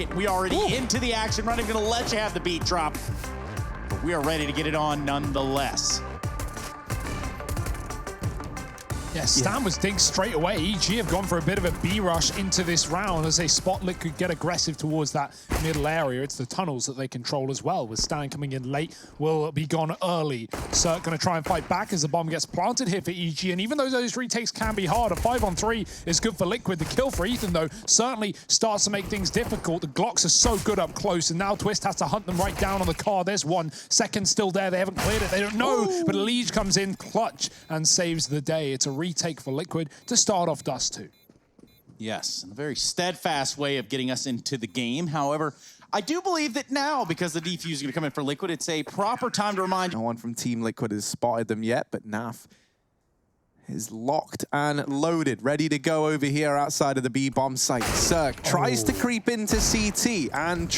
second. We already into the action. Not even gonna let you have the beat drop. But we are ready to get it on nonetheless. Yeah, Stan was digged straight away. EG have gone for a bit of a B rush into this round as they spot Liquid get aggressive towards that middle area. It's the tunnels that they control as well, with Stan coming in late, will be gone early. Cirque gonna try and fight back as the bomb gets planted here for EG, and even though those retakes can be hard, a 5-on-3 is good for Liquid. The kill for Ethan, though, certainly starts to make things difficult. The Glocks are so good up close, and now Twist has to hunt them right down on the car. There's 1 second still there. They haven't cleared it. They don't know, but Liege comes in clutch and saves the day. It's a retake for Liquid to start off Dust2. Yes, a very steadfast way of getting us into the game. However, I do believe that now, because the defuse is going to come in for Liquid, it's a proper time to remind... No one from Team Liquid has spotted them yet, but Naf is locked and loaded, ready to go over here outside of the B-bomb site. Cirque tries to creep into CT, and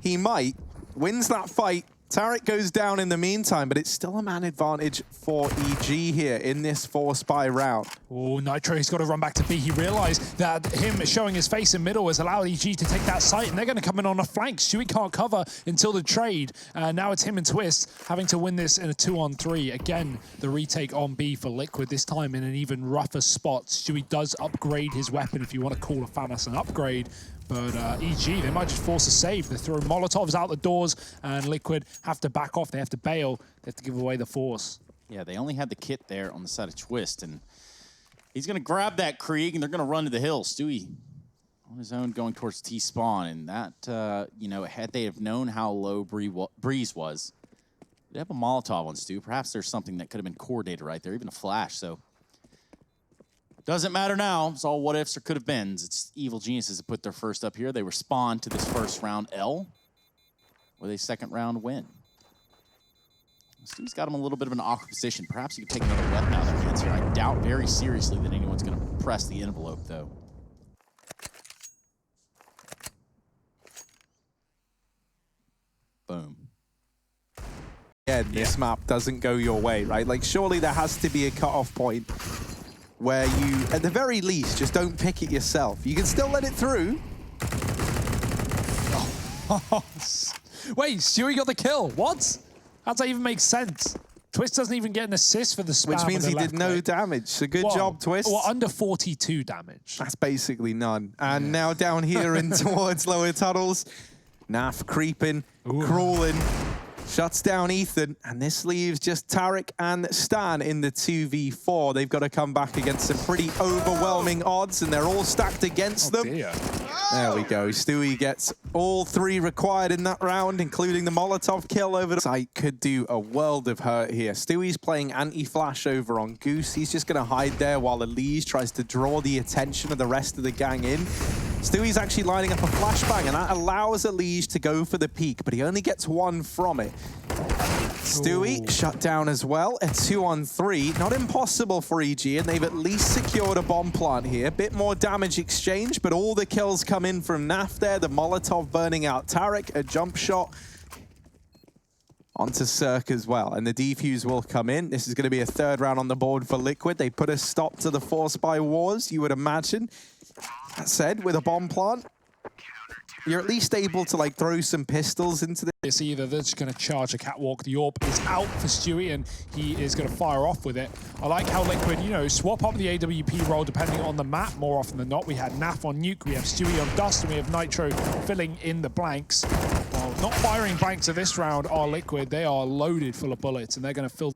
he might, wins that fight. Tarek goes down in the meantime, but it's still a man advantage for EG here in this 4-spy round. Oh, Nitro, he's got to run back to B. He realized that him showing his face in middle has allowed EG to take that site, and they're going to come in on a flank. Stewie can't cover until the trade. Now it's him and Twist having to win this in a 2-on-3. Again, the retake on B for Liquid, this time in an even rougher spot. Stewie does upgrade his weapon, if you want to call a FAMAS an upgrade. But EG, they might just force a save. They throw Molotovs out the doors, and Liquid have to back off. They have to bail. They have to give away the force. Yeah, they only had the kit there on the side of Twist, and he's going to grab that Krieg, and they're going to run to the hill. Stewie on his own going towards T-spawn, and that, you know, had they have known how low Breeze was, they'd have a Molotov on Stu. Perhaps there's something that could have been core data right there, even a flash, so... Doesn't matter now. It's all what ifs or could have beens. It's Evil Geniuses that put their first up here. They respond to this first round L with a second round win. Stu's got him a little bit of an awkward position. Perhaps he could take another weapon out of their hands here. I doubt very seriously that anyone's going to press the envelope, though. Boom. Yeah, this map doesn't go your way, right? Like, surely there has to be a cutoff point where you, at the very least, just don't pick it yourself. You can still let it through. Wait, Stewie got the kill. What? How does that even make sense? Twist doesn't even get an assist for the spam. Which means he did no damage. So good job, Twist. Well, under 42 damage. That's basically none. And now down here and towards lower tunnels, Naf creeping, crawling. Shuts down Ethan, and this leaves just Tarek and Stan in the 2v4. They've got to come back against some pretty overwhelming odds, and they're all stacked against them. Dear. There we go. Stewie gets all 3 required in that round, including the Molotov kill over the site. Could do a world of hurt here. Stewie's playing anti-flash over on Goose. He's just going to hide there while Elise tries to draw the attention of the rest of the gang in. Stewie's actually lining up a flashbang, and that allows Elise to go for the peak, but he only gets 1 from it. Stewie shut down as well, a 2-on-3. Not impossible for EG, and they've at least secured a bomb plant here. Bit more damage exchange, but all the kills come in from Naf there. The Molotov burning out Tarek, a jump shot onto Cirque as well, and the defuse will come in. This is going to be a 3rd round on the board for Liquid. They put a stop to the 4-spy wars, you would imagine. That said, with a bomb plant, you're at least able to like throw some pistols into the... It's either they're just going to charge a catwalk. The AWP is out for Stewie, and he is going to fire off with it. I like how Liquid, you know, swap up the AWP role depending on the map more often than not. We had Naf on Nuke, we have Stewie on Dust, and we have Nitro filling in the blanks. Well, not firing blanks of this round are Liquid. They are loaded full of bullets, and they're going to fill...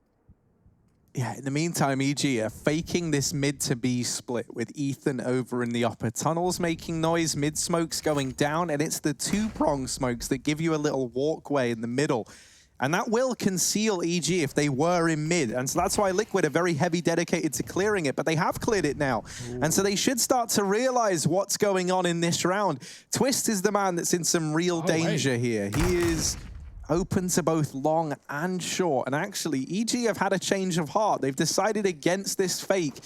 Yeah, in the meantime, EG are faking this mid to B split with Ethan over in the upper tunnels making noise, mid smokes going down, and it's the 2-prong smokes that give you a little walkway in the middle. And that will conceal EG if they were in mid. And so that's why Liquid are very heavy dedicated to clearing it, but they have cleared it now. And so they should start to realize what's going on in this round. Twist is the man that's in some real danger here. He is open to both long and short. And actually, EG have had a change of heart. They've decided against this fake.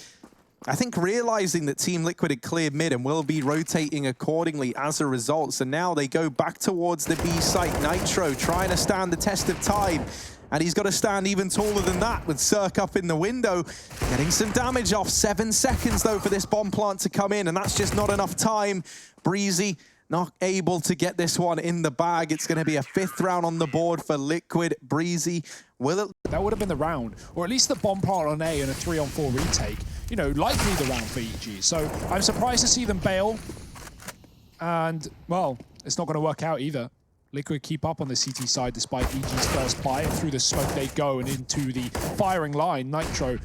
I think realizing that Team Liquid had cleared mid and will be rotating accordingly as a result. So now they go back towards the B site. Nitro trying to stand the test of time. And he's got to stand even taller than that with Cirque up in the window. Getting some damage off. 7 seconds, though, for this bomb plant to come in. And that's just not enough time. Breezy not able to get this one in the bag. It's going to be a 5th round on the board for Liquid. Breezy, will it? That would have been the round, or at least the bomb plant on A and a 3-on-4 retake. You know, likely the round for EG. So I'm surprised to see them bail. And, well, it's not going to work out either. Liquid keep up on the CT side despite EG's first buy. And through the smoke they go and into the firing line. Nitro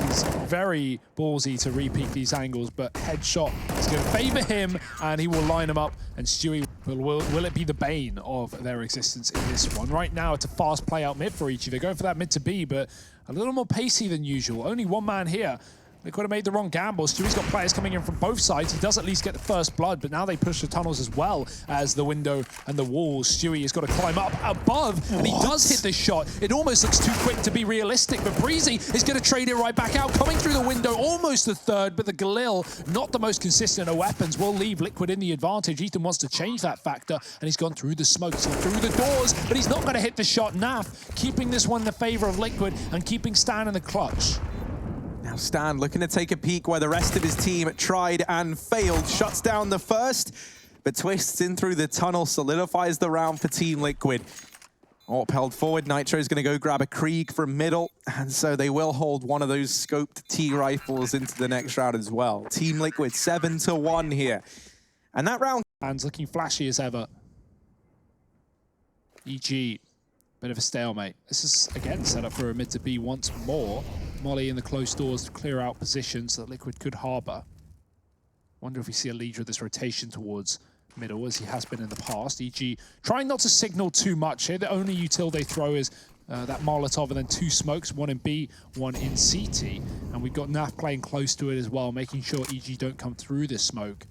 is very ballsy to repeat these angles, but headshot is going to favor him and he will line him up. And Stewie, will it be the bane of their existence in this one? Right now it's a fast play out mid for EG. They're going for that mid to B, but a little more pacey than usual. Only one man here. They could have made the wrong gamble. Stewie's got players coming in from both sides. He does at least get the first blood, but now they push the tunnels as well as the window and the walls. Stewie has got to climb up above, and he does hit this shot. It almost looks too quick to be realistic, but Breezy is going to trade it right back out. Coming through the window, almost the third, but the Galil, not the most consistent of weapons, will leave Liquid in the advantage. Ethan wants to change that factor, and he's gone through the smokes and through the doors, but he's not going to hit the shot. Naf keeping this one in the favor of Liquid and keeping Stan in the clutch. Now Stan looking to take a peek where the rest of his team tried and failed. Shuts down the first, but twists in through the tunnel, solidifies the round for Team Liquid. Orp held forward. Nitro's going to go grab a Krieg from middle, and so they will hold one of those scoped T rifles into the next round as well. Team Liquid 7-1 here. And that round... Hands looking flashy as ever. EG, bit of a stalemate. This is, again, set up for a mid to B once more. Molly in the closed doors to clear out positions that Liquid could harbor. Wonder if we see a leader of this rotation towards middle, as he has been in the past. EG trying not to signal too much here. The only util they throw is that Molotov and then 2 smokes, 1 in B, 1 in CT. And we've got Naf playing close to it as well, making sure EG don't come through this smoke.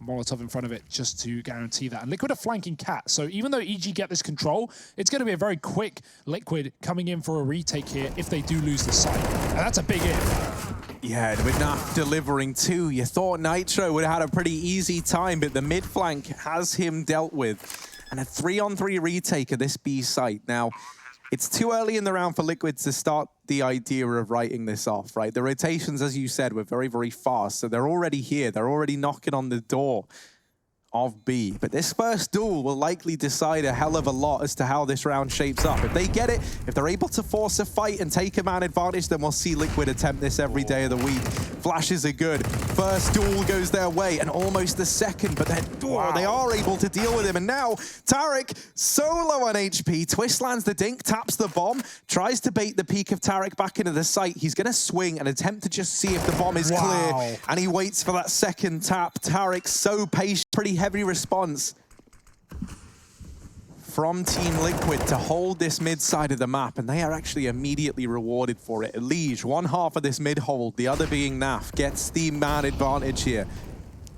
Molotov in front of it just to guarantee that. And Liquid are flanking Cat, so even though EG get this control, it's going to be a very quick Liquid coming in for a retake here if they do lose the site. And that's a big if. Yeah, and with Naf delivering 2, you thought Nitro would have had a pretty easy time, but the mid flank has him dealt with. And a 3-on-3 retake of this B site. Now, it's too early in the round for Liquid to start the idea of writing this off, right? The rotations, as you said, were very, very fast. So they're already here. They're already knocking on the door of B. But this first duel will likely decide a hell of a lot as to how this round shapes up. If they get it, if they're able to force a fight and take a man advantage, then we'll see Liquid attempt this every day of the week. Flashes are good. First duel goes their way, and almost the second, but then they are able to deal with him. And now Taric, so low on HP, Twist lands the dink, taps the bomb, tries to bait the peak of Taric back into the site. He's going to swing and attempt to just see if the bomb is clear, and he waits for that second tap. Taric so patient, pretty heavy response from Team Liquid to hold this mid side of the map, and they are actually immediately rewarded for it. Elige, one half of this mid hold, the other being Naf, gets the man advantage here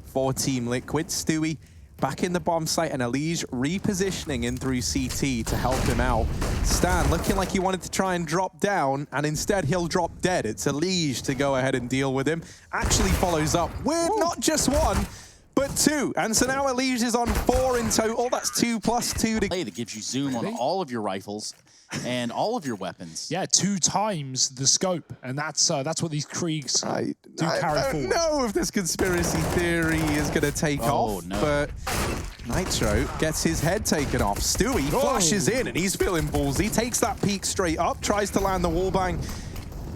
for Team Liquid. Stewie back in the bomb site, and Elige repositioning in through CT to help him out. Stan looking like he wanted to try and drop down, and instead he'll drop dead. It's Elige to go ahead and deal with him. Actually follows up with not just 1, but 2. And so now Elige is on 4 in total. That's 2 plus 2 to... That gives you zoom on all of your rifles and all of your weapons. Yeah, 2 times the scope, and that's what these Kriegs do carry forward. I don't know if this conspiracy theory is going to take off, but Nitro gets his head taken off. Stewie flashes in, and he's feeling ballsy. Takes that peek straight up, tries to land the wallbang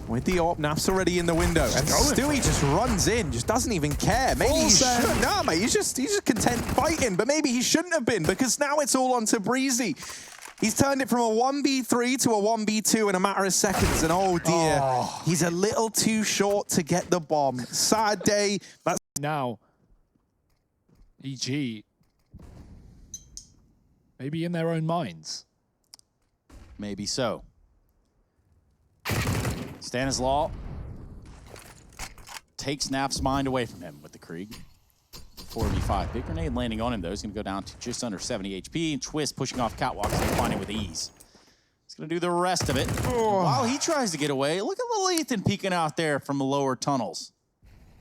with the AWP. Naf's already in the window, and Stewie just runs in, just doesn't even care. Maybe he should. Nah, mate, he's just content fighting, but maybe he shouldn't have been, because now it's all on to Breezy. He's turned it from a 1v3 to a 1v2 in a matter of seconds, and oh dear, he's a little too short to get the bomb. Sad day. That's now, EG, maybe in their own minds. Maybe so. Stanislaw takes Naf's mind away from him with the Krieg. 4v5. Big grenade landing on him, though. He's going to go down to just under 70 HP. And Twist pushing off catwalks and finding with ease. He's going to do the rest of it. While he tries to get away, look at little Ethan peeking out there from the lower tunnels.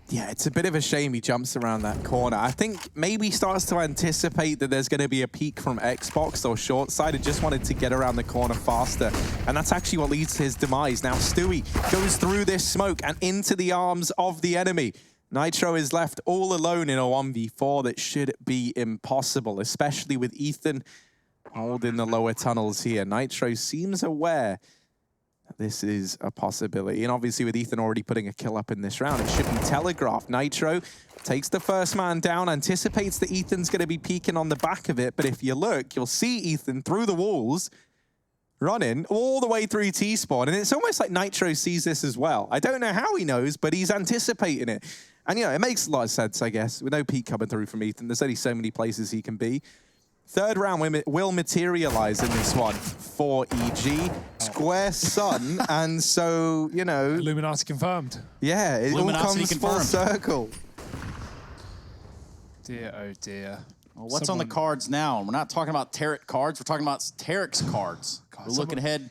Yeah, it's a bit of a shame he jumps around that corner. I think maybe he starts to anticipate that there's going to be a peek from Xbox or short side. He just wanted to get around the corner faster. And that's actually what leads to his demise. Now Stewie goes through this smoke and into the arms of the enemy. Nitro is left all alone in a 1v4 that should be impossible, especially with Ethan holding the lower tunnels here. Nitro seems aware that this is a possibility. And obviously with Ethan already putting a kill up in this round, it should be telegraphed. Nitro takes the first man down, anticipates that Ethan's going to be peeking on the back of it. But if you look, you'll see Ethan through the walls, running all the way through T-spawn. And it's almost like Nitro sees this as well. I don't know how he knows, but he's anticipating it. And, you know, it makes a lot of sense, I guess. With no peek coming through from Ethan, there's only so many places he can be. Third round will materialize in this one for EG. Square Sun, and so, you know... Illuminati confirmed. Yeah, it all comes full circle. Dear, oh dear. Well, what's on the cards now? We're not talking about Tarek cards. We're talking about Tarek's cards. We're looking ahead,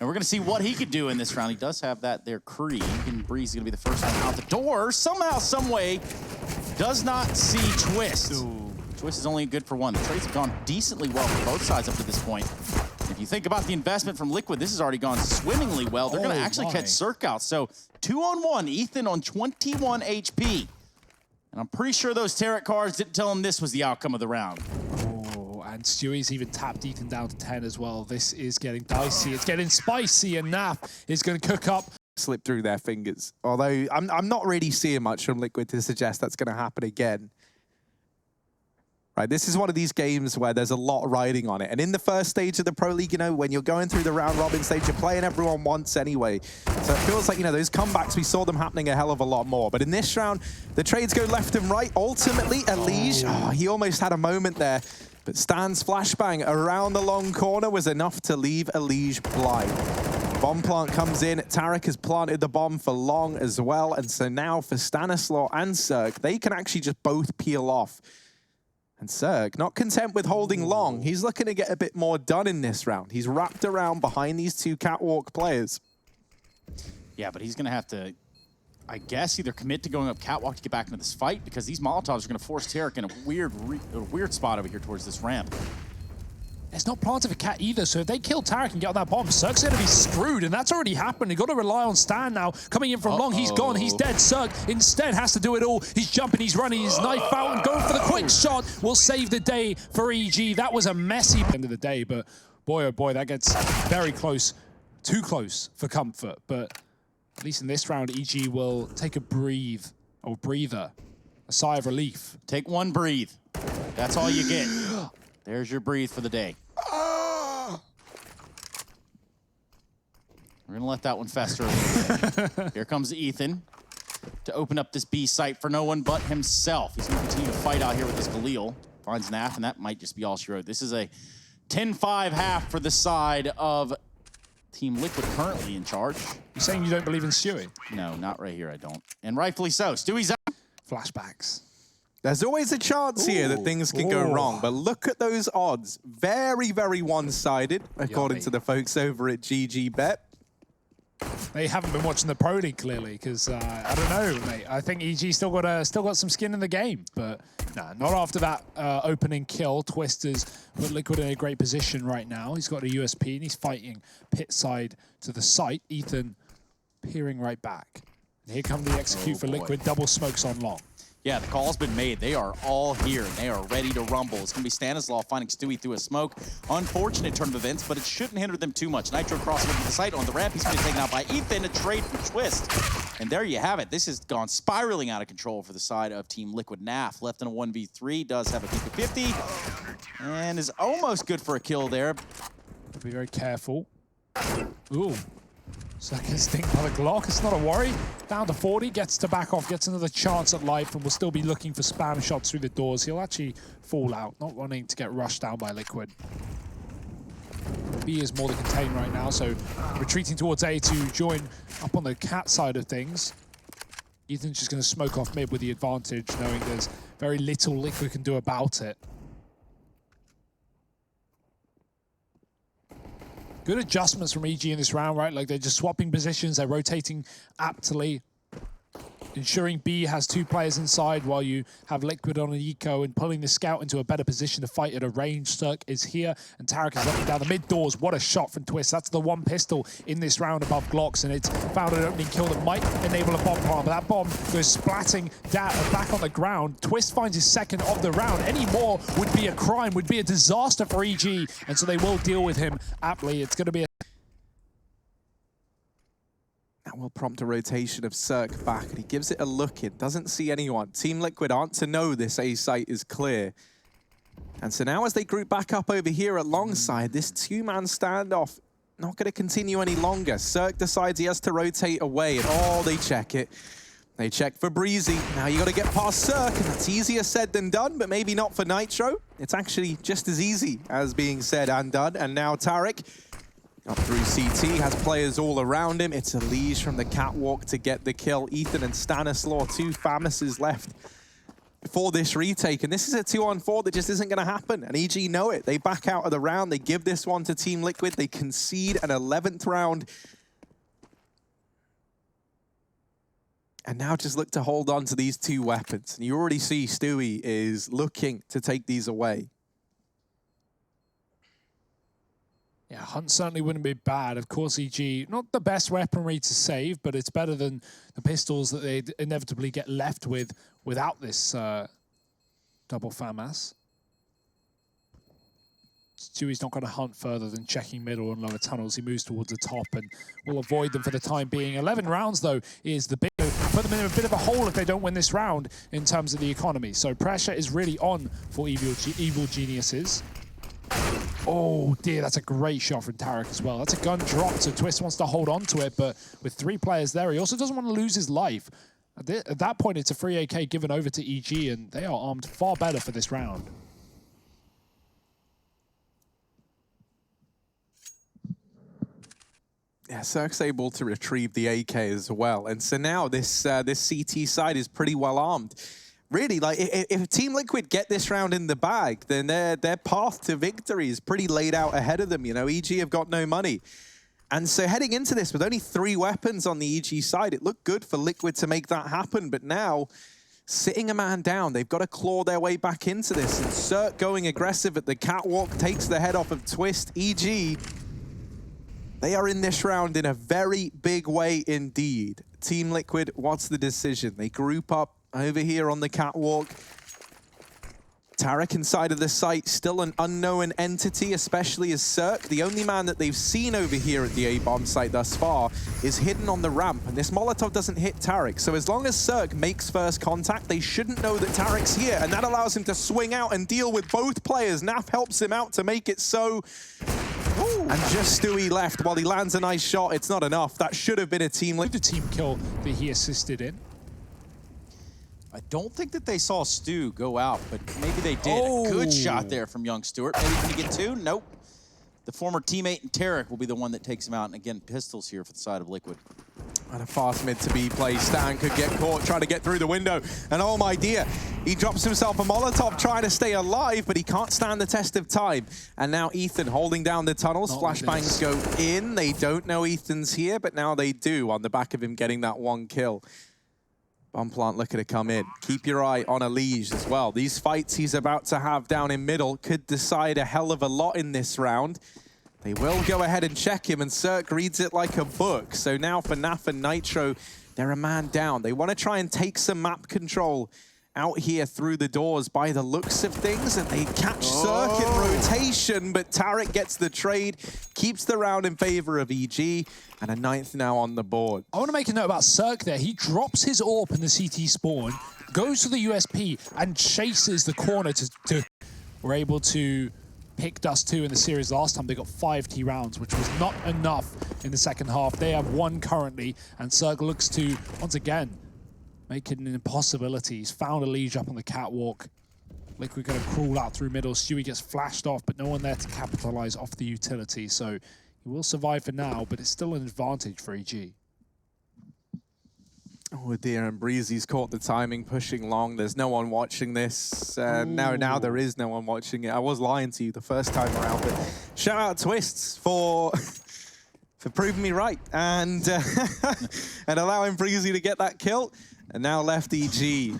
and we're going to see what he could do in this round. He does have that there Krieg, and Breeze is going to be the first one out the door. Somehow, some way, does not see Twist. Ooh. Twist is only good for one. The trades have gone decently well for both sides up to this point. If you think about the investment from Liquid, this has already gone swimmingly well. They're going to actually catch Cirque out. So 2-on-1, Ethan on 21 HP. And I'm pretty sure those Tarek cards didn't tell him this was the outcome of the round. Oh, and Stewie's even tapped Ethan down to 10 as well. This is getting dicey. It's getting spicy, and Naf is going to cook up. Slip through their fingers. Although I'm not really seeing much from Liquid to suggest that's going to happen again. Right, this is one of these games where there's a lot riding on it. And in the first stage of the Pro League, you know, when you're going through the round robin stage, you're playing everyone once anyway. So it feels like, you know, those comebacks, we saw them happening a hell of a lot more. But in this round, the trades go left and right. Ultimately, Elige, he almost had a moment there. But Stan's flashbang around the long corner was enough to leave Elige blind. Bomb plant comes in. Tarek has planted the bomb for long as well. And so now for Stanislaw and Cirque, they can actually just both peel off. And Cirque, not content with holding long, he's looking to get a bit more done in this round. He's wrapped around behind these two catwalk players. Yeah, but he's going to have to, I guess, either commit to going up catwalk to get back into this fight, because these Molotovs are going to force Tarek in a weird spot over here towards this ramp. It's not planted for Cat either, so if they kill Tarek and get on that bomb, Cirque's going to be screwed, and that's already happened. You've got to rely on Stan now. Coming in from long, he's gone, he's dead. Cirque instead has to do it all. He's jumping, he's running, his knife out, and going for the quick shot will save the day for EG. That was a messy end of the day, but boy, oh boy, that gets very close. Too close for comfort, but at least in this round, EG will take a breather, a sigh of relief. Take one breathe. That's all you get. There's your breathe for the day. We're going to let that one fester a little bit. Here comes Ethan to open up this B site for no one but himself. He's going to continue to fight out here with this Galil. Finds Naf, and that might just be all she wrote. This is a 10-5 half for the side of Team Liquid currently in charge. You're saying you don't believe in Stewie? No, not right here, I don't. And rightfully so. Stewie's out. Flashbacks. There's always a chance here that things can go wrong, but look at those odds. Very, very one-sided, according to the folks over at GGBet. They haven't been watching the Pro League clearly, because I don't know, mate. I think EG still got some skin in the game, but nah, not after that opening kill. Twister's put Liquid in a great position right now. He's got a USP and he's fighting pit side to the site. Ethan peering right back. And here come the execute for Liquid. Double smokes on long. Yeah, the call's been made. They are all here, and they are ready to rumble. It's going to be Stanislaw finding Stewie through a smoke. Unfortunate turn of events, but it shouldn't hinder them too much. Nitro crossing over the site on the ramp. He's going to be taken out by Ethan, a trade from Twist. And there you have it. This has gone spiraling out of control for the side of Team Liquid. Naf left in a 1v3, does have a peak of 50, and is almost good for a kill there. Be very careful. Ooh. Second sting by the Glock, it's not a worry. Down to 40, gets to back off, gets another chance at life, and will still be looking for spam shots through the doors. He'll actually fall out, not wanting to get rushed down by Liquid. B is more than contained right now, so retreating towards A to join up on the cat side of things. Ethan's just going to smoke off mid with the advantage, knowing there's very little Liquid can do about it. Good adjustments from EG in this round, right? Like, they're just swapping positions, they're rotating aptly. ensuring B has 2 players inside while you have Liquid on an eco and pulling the scout into a better position to fight at a range. Circ is here and Tarek is looking down the mid doors. What a shot from Twist. That's the one pistol in this round above Glocks, and it's found an opening kill that might enable a bomb plant, but that bomb goes splatting down back on the ground. Twist finds his second of the round. Any more would be a crime, would be a disaster for EG, and so they will deal with him aptly. It's going to be a That will prompt a rotation of Circ back, and he gives it a look in. Doesn't see anyone. Team Liquid aren't to know this A site is clear. And so now as they group back up over here alongside, this 2-man standoff not going to continue any longer. Circ decides he has to rotate away, and oh, they check it. They check for Breezy. Now you got to get past Circ, and that's easier said than done, but maybe not for Nitro. It's actually just as easy as being said and done. And now Tarek up through CT, has players all around him. It's a Liege from the catwalk to get the kill. Ethan and Stanislaw, 2 Famuses left for this retake. And this is a 2-on-4 that just isn't going to happen. And EG know it. They back out of the round. They give this one to Team Liquid. They concede an 11th round. And now just look to hold on to these 2 weapons. And you already see Stewie is looking to take these away. Yeah, Hunt certainly wouldn't be bad. Of course, EG, not the best weaponry to save, but it's better than the pistols that they inevitably get left with without this double FAMAS. Stewie's not going to hunt further than checking middle and lower tunnels. He moves towards the top and will avoid them for the time being. 11 rounds, though, is the big... Put them in a bit of a hole if they don't win this round in terms of the economy. So pressure is really on for Evil Geniuses. Oh dear, that's a great shot from Tarek as well. That's a gun drop, so Twist wants to hold on to it, but with 3 players there, he also doesn't want to lose his life. At that point, it's a free AK given over to EG, and they are armed far better for this round. Yeah, Cirque's able to retrieve the AK as well. And so now this CT side is pretty well armed. Really, like, if Team Liquid get this round in the bag, then their path to victory is pretty laid out ahead of them. You know, EG have got no money. And so heading into this with only 3 weapons on the EG side, it looked good for Liquid to make that happen. But now, sitting a man down, they've got to claw their way back into this. And Cirque going aggressive at the catwalk takes the head off of Twist. EG, they are in this round in a very big way indeed. Team Liquid, what's the decision? They group up over here on the catwalk. Tarek inside of the site, still an unknown entity, especially as Cirque. The only man that they've seen over here at the A-bomb site thus far is hidden on the ramp, and this Molotov doesn't hit Tarek. So as long as Cirque makes first contact, they shouldn't know that Tarek's here, and that allows him to swing out and deal with both players. Naf helps him out to make it so. Ooh. And just Stewie left while he lands a nice shot. It's not enough. That should have been a team. The team kill that he assisted in. I don't think that they saw Stu go out, but maybe they did. Oh. A good shot there from young Stewart. Maybe can he get 2? Nope. The former teammate in Tarek will be the one that takes him out. And again, pistols here for the side of Liquid. And a fast mid to be played. Stan could get caught trying to get through the window. And oh my dear, he drops himself a Molotov trying to stay alive, but he can't stand the test of time. And now Ethan holding down the tunnels. Flashbangs go in. They don't know Ethan's here, but now they do on the back of him getting that 1 kill. Bomb plant looking to come in. Keep your eye on a Liege as well. These fights he's about to have down in middle could decide a hell of a lot in this round. They will go ahead and check him, and Cirque reads it like a book. So now for Naf and Nitro, they're a man down. They want to try and take some map control out here through the doors by the looks of things, and they catch Cirque in rotation, but Tarek gets the trade, keeps the round in favor of EG, and a 9th now on the board. I want to make a note about Cirque there. He drops his AWP in the CT spawn, goes to the USP, and chases the corner to we're able to pick Dust2 in the series last time. They got 5 T rounds, which was not enough in the second half. They have 1 currently, and Cirque looks to, once again, make it an impossibility. He's found a Liege up on the catwalk. Liquid going to crawl out through middle. Stewie gets flashed off, but no one there to capitalize off the utility. So he will survive for now, but it's still an advantage for EG. Oh dear, and Breezy's caught the timing, pushing long. There's no one watching this. Now there is no one watching it. I was lying to you the first time around, but shout out Twists for for proving me right and and allowing Breezy to get that kill. And now left EG.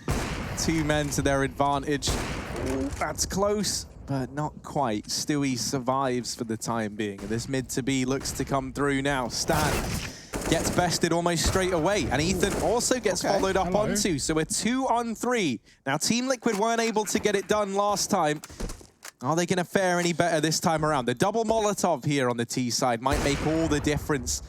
2 men to their advantage. Ooh, that's close, but not quite. Stewie survives for the time being. And this mid to B looks to come through now. Stan gets bested almost straight away. And Ethan also gets followed up onto. So we're 2 on 3. Now Team Liquid weren't able to get it done last time. Are they going to fare any better this time around? The double Molotov here on the T side might make all the difference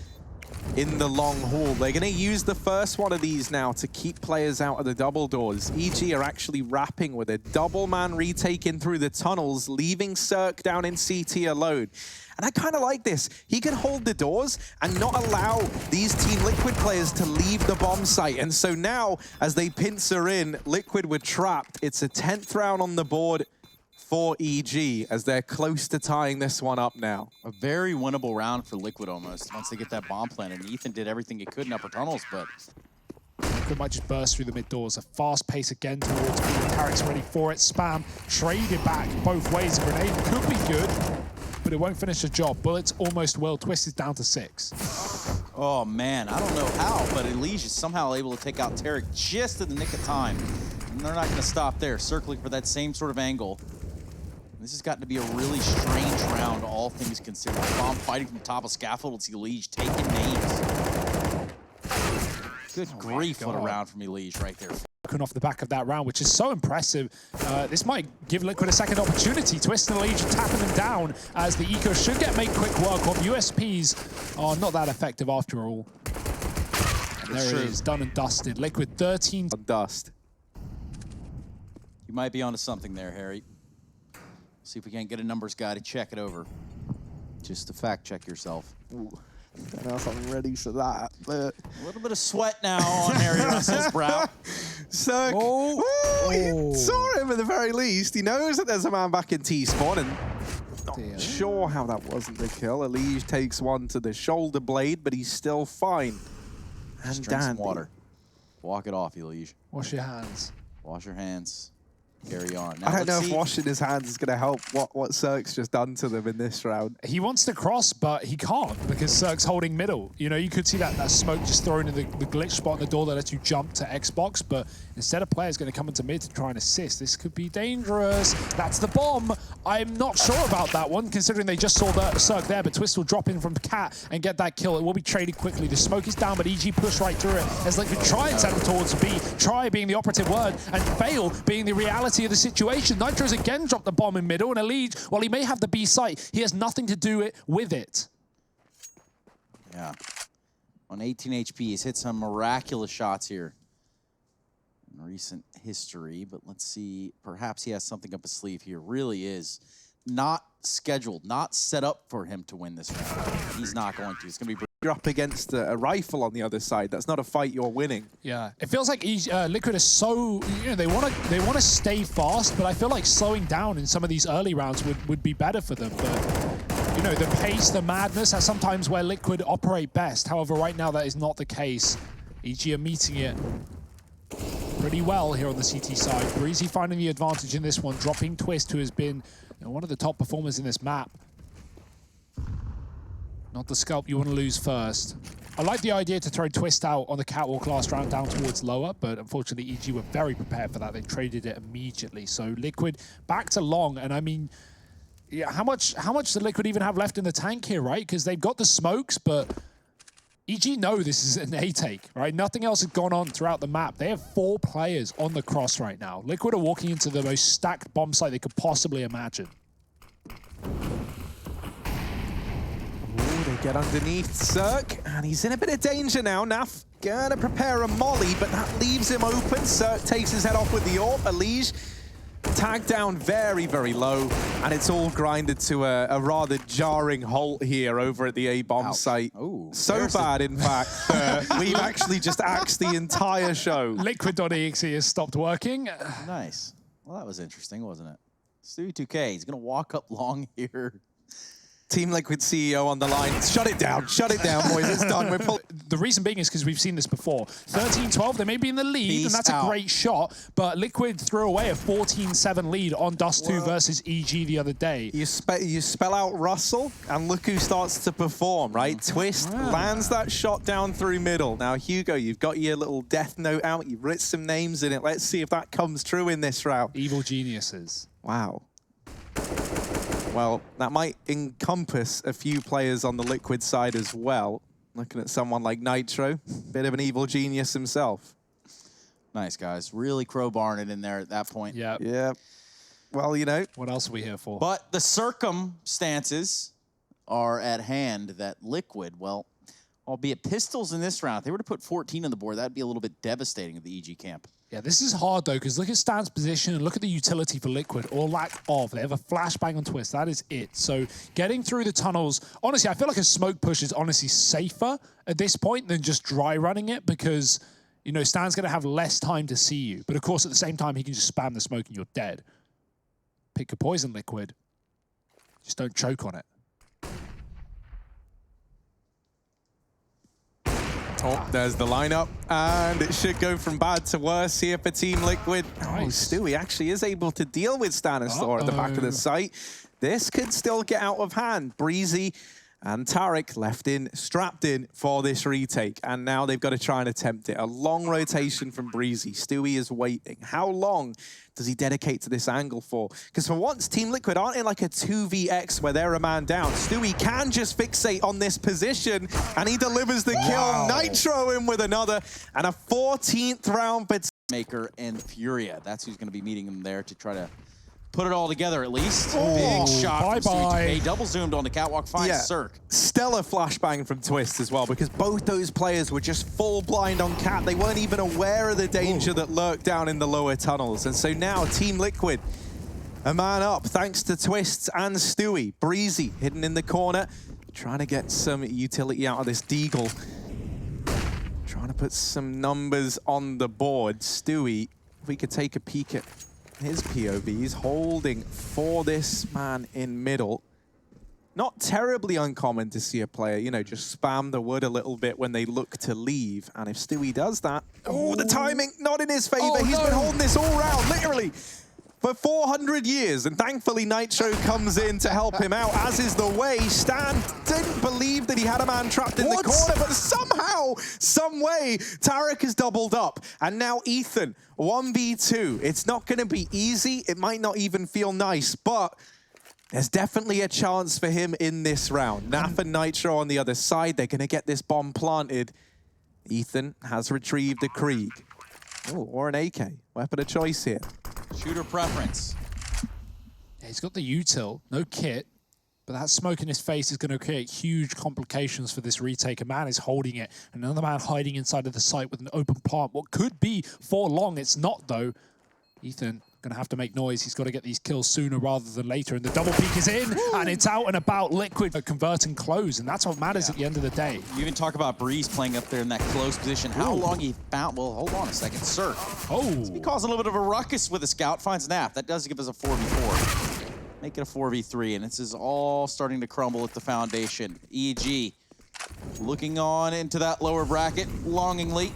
in the long haul. They're going to use the first one of these now to keep players out of the double doors. EG are actually wrapping with a double man retake in through the tunnels, leaving Cirque down in CT alone. And I kind of like this. He can hold the doors and not allow these Team Liquid players to leave the bomb site. And so now, as they pincer in, Liquid were trapped. It's a 10th round on the board for EG as they're close to tying this one up now. A very winnable round for Liquid almost, once they get that bomb planted. And Ethan did everything he could in upper tunnels, but Liquid might just burst through the mid doors. A fast pace again towards B. Tarek's ready for it. Spam traded back both ways. A grenade could be good, but it won't finish the job. Bullets almost will. Twist is down to 6. oh man, I don't know how, but Elige is somehow able to take out Tarek just in the nick of time. And they're not going to stop there, circling for that same sort of angle. This has gotten to be a really strange round, all things considered. Bomb fighting from the top of scaffold. It's Elige taking names. Good grief, what a round from Elige right there. Off the back of that round, which is so impressive. This might give Liquid a second opportunity. Twist and Elige tapping them down as the eco should make quick work of. USPs are not that effective after all. And there it is, done and dusted. Liquid 13. Dust. You might be onto something there, Harry. See if we can't get a numbers guy to check it over. Just to fact check yourself. Ooh, I don't know if I'm ready for that, but a little bit of sweat now on Harry Russell's brow. Cirque, he saw him at the very least. He knows that there's a man back in T-spawn, and not sure how that wasn't the kill. Elige takes one to the shoulder blade, but he's still fine. And drink some water. Walk it off, Elige. Wash your hands. Wash your hands. Carry on. Now, I don't know if washing his hands is going to help what Cirque's just done to them in this round. He wants to cross, but he can't because Cirque's holding middle. You know, you could see that smoke just thrown in the glitch spot in the door that lets you jump to Xbox, but instead a player's going to come into mid to try and assist. This could be dangerous. That's the bomb. I'm not sure about that one, considering they just saw the Cirque there, but Twist will drop in from Cat and get that kill. It will be traded quickly. The smoke is down, but EG push right through it as Liquid try and send towards B. Try being the operative word, and fail being the reality of the situation. Nitro's again dropped the bomb in middle, and Elige, while he may have the B site, he has nothing to do with it. Yeah. On 18 HP, he's hit some miraculous shots here in recent history, but let's see. Perhaps he has something up his sleeve here. Really is not scheduled, not set up for him to win this round. He's not going to. It's going to be... You're up against a rifle on the other side. That's not a fight you're winning. Yeah, it feels like Liquid is so, you know, they want to stay fast, but I feel like slowing down in some of these early rounds would be better for them. But you know, the pace, the madness, that's sometimes where Liquid operate best. However, right now that is not the case. EG are meeting it pretty well here on the CT side. Breezy finding the advantage in this one, dropping Twist, who has been one of the top performers in this map. Not the scalp you want to lose first. I like the idea to throw Twist out on the catwalk last round down towards lower, but unfortunately EG were very prepared for that. They traded it immediately. So Liquid back to long, and I mean, yeah, how much does Liquid even have left in the tank here, right? Because they've got the smokes, but EG know this is an A take, right? Nothing else has gone on throughout the map. They have 4 players on the cross right now. Liquid are walking into the most stacked bomb site they could possibly imagine. They get underneath Cirque, and he's in a bit of danger now. Naf gonna prepare a molly, but that leaves him open. Cirque takes his head off with the AWP. Elige tagged down very, very low, and it's all grinded to a rather jarring halt here over at the A-bomb site. Ooh, so bad, in fact, we've actually just axed the entire show. Liquid.exe has stopped working. Nice. Well, that was interesting, wasn't it? Stewie 2K, he's going to walk up long here. Team Liquid CEO on the line. Shut it down, boys. It's done. We're pulling. The reason being is because we've seen this before. 13-12, they may be in the lead, Peace and that's out. a great shot, but Liquid threw away a 14-7 lead on Dust2 versus EG the other day. You spell out Russell, and look who starts to perform, right? Twist lands that shot down through middle. Now, Hugo, you've got your little death note out. You've written some names in it. Let's see if that comes true in this round. Evil geniuses. Wow. Well, that might encompass a few players on the Liquid side as well. Looking at someone like Nitro, bit of an evil genius himself. Nice, guys. Really crowbarring it in there at that point. Yeah. Yeah. Well, you know. What else are we here for? But the circumstances are at hand that Liquid, well, albeit pistols in this round, if they were to put 14 on the board, that'd be a little bit devastating of the EG camp. Yeah, this is hard, though, because look at Stan's position and look at the utility for Liquid, or lack of. They have a flashbang on Twist. That is it. So getting through the tunnels, honestly, I feel like a smoke push is honestly safer at this point than just dry running it because, you know, Stan's going to have less time to see you. But, of course, at the same time, he can just spam the smoke and you're dead. Pick your poison, Liquid. Just don't choke on it. Oh, there's the lineup, and it should go from bad to worse here for Team Liquid. Nice. Oh, Stewie actually is able to deal with Stanislaw at the back of the site. This could still get out of hand. Breezy and Tarek left in, strapped in for this retake, and now they've got to try and attempt it. A long rotation from Breezy. Stewie is waiting. How long does he dedicate to this angle for? Because for once, Team Liquid aren't in like a 2vx where they're a man down. Stewie can just fixate on this position, and he delivers the kill. Nitro in with another, and a 14th round. But Maker and Furia. That's who's going to be meeting them there to try to put it all together at least. Oh, Big shot from bye-bye. CGK. Double zoomed on the catwalk. Finds Cirque. Stellar flashbang from Twist as well, because both those players were just full blind on Cat. They weren't even aware of the danger that lurked down in the lower tunnels. And so now Team Liquid, a man up thanks to Twists and Stewie. Breezy hidden in the corner, trying to get some utility out of this Deagle. Trying to put some numbers on the board. Stewie, if we could take a peek at his POV, he's holding for this man in middle. Not terribly uncommon to see a player, you know, just spam the wood a little bit when they look to leave. And if Stewie does that, oh, the timing not in his favor. He's been holding this all round, literally, for 400 years. And thankfully, Nitro comes in to help him out, as is the way. Stan didn't believe that he had a man trapped in the corner, but somehow, some way, Tarek has doubled up. And now Ethan, 1v2. It's not going to be easy. It might not even feel nice, but there's definitely a chance for him in this round. Naf and Nitro on the other side. They're going to get this bomb planted. Ethan has retrieved a Krieg. Oh, or an AK. Weapon of choice here. Shooter preference. Yeah, he's got the util, no kit, but that smoke in his face is going to create huge complications for this retake. A man is holding it, another man hiding inside of the site with an open plant. What could be for long, it's not though. Ethan going to have to make noise. He's got to get these kills sooner rather than later, and the double peek is in, and it's out and about. Liquid convert and close, and that's what matters at the end of the day. You even talk about Breeze playing up there in that close position. How long he found? Well, hold on a second. Cirque. He caused a little bit of a ruckus with a scout. Finds Nap. That does give us a 4v4. Make it a 4v3, and this is all starting to crumble at the foundation. EG looking on into that lower bracket longingly.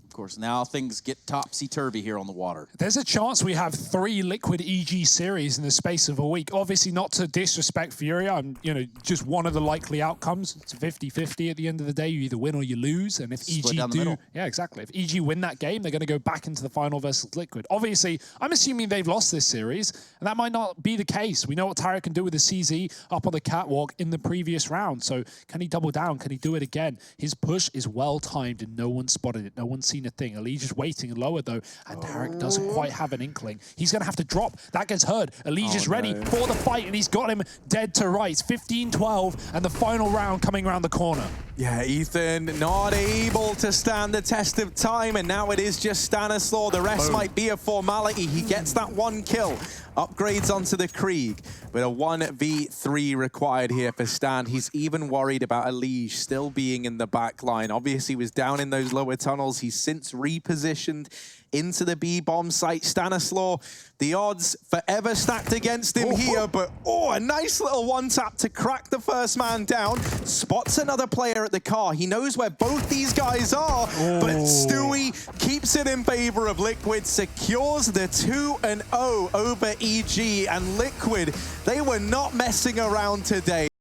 Of course, now things get topsy-turvy here on the water. There's a chance we have 3 Liquid EG series in the space of a week. Obviously, not to disrespect Furia, I'm, you know, just one of the likely outcomes. It's 50-50 at the end of the day. You either win or you lose. And if Split EG down the middle. yeah, exactly. If EG win that game, they're going to go back into the final versus Liquid. Obviously, I'm assuming they've lost this series, and that might not be the case. We know what Tarek can do with the CZ up on the catwalk in the previous round. So can he double down? Can he do it again? His push is well-timed, and no one spotted it. No one's seen a thing. Elige is waiting lower, though, and Tarek doesn't quite have an inkling. He's going to have to drop. That gets heard. Elige is ready for the fight, and he's got him dead to rights. 15-12, and the final round coming around the corner. Yeah, Ethan not able to stand the test of time, and now it is just Stanislaw. The rest might be a formality. He gets that 1 kill. Upgrades onto the Krieg, but a 1v3 required here for Stan. He's even worried about Elige still being in the back line. Obviously, he was down in those lower tunnels. He's since Ence repositioned into the B-bomb site. Stanislaw, the odds forever stacked against him here, but a nice little one-tap to crack the first man down. Spots another player at the car. He knows where both these guys are, but Stewie keeps it in favor of Liquid, secures the 2-0 over EG, and Liquid, they were not messing around today.